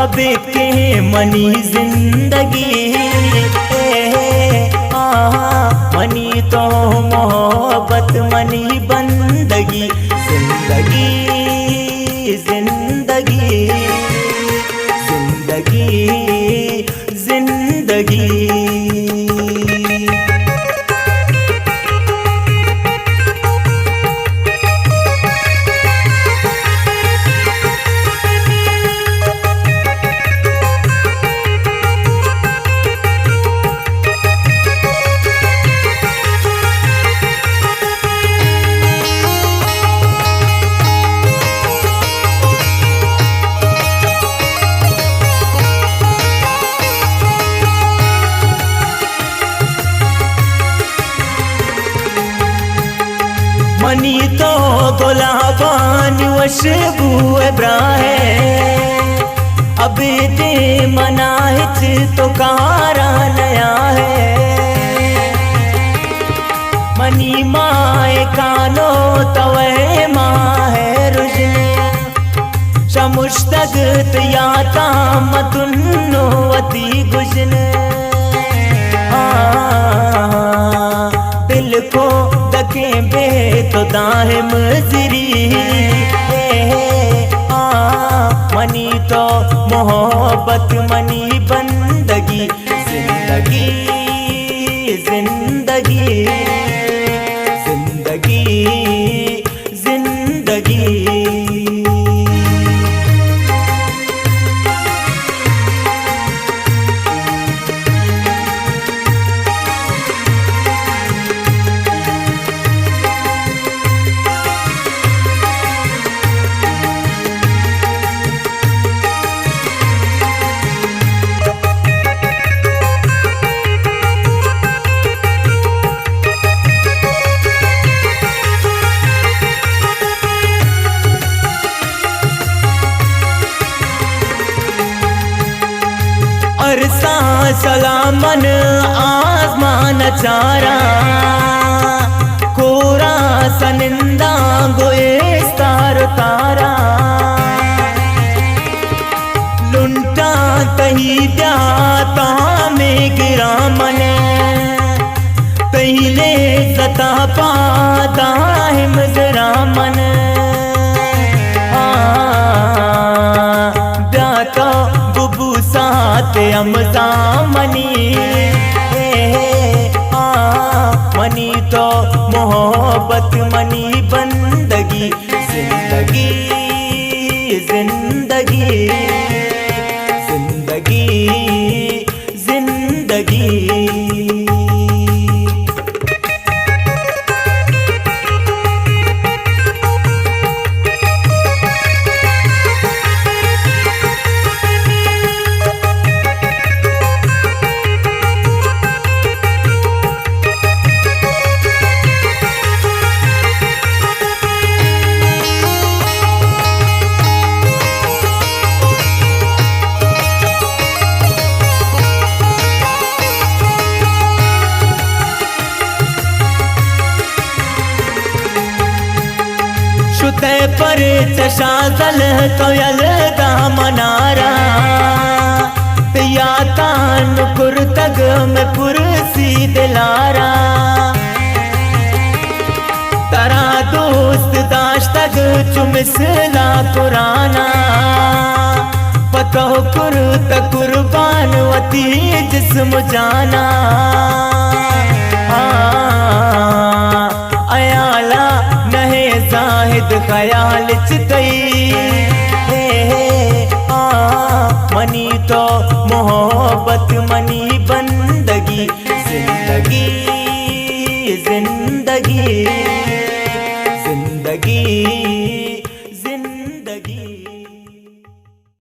अब के मनी जिंदगी मनी तो मोहब्बत मनी बंदगी जिंदगी जिंदगी जिंदगी जिंदगी। मनी तो गुलाबान वशबू इब्राहे अब दे मनाहित तो कारा नया है। मनी माए कानो तवे माहे रुजन शमुश्तगत याता मतुन्नो वती गुजन दिल को दके बे तो दाहिम जिरी मनी तो मोहब्बत मनी बंदगी जिंदगी जिंदगी जिंदगी जिंदगी। अरसा सलामन आसमान चारा कोरा सनिंदा गोएस्तार तारा लुंटा तही ब्याता में गिरा मन तहिले सता पाता हिम जरा मन ब्याता बुबू साथ अमजा मनी मनी तो मोहब्बत मनी बंदगी जिंदगी जिंदगी जिंदगी जिंदगी। शुते पर चशादल तो यलदा मनारा याता नुकुर तग में पुरसी दिलारा तरा दोस्त दाश तग चुमिसला पुराना पतो कुर कुर्बान वती जिस्म जाना अयाला नहे जाहिद ख्याल चितई मनी तो मोहब्बत मनी बंदगी जिंदगी जिंदगी।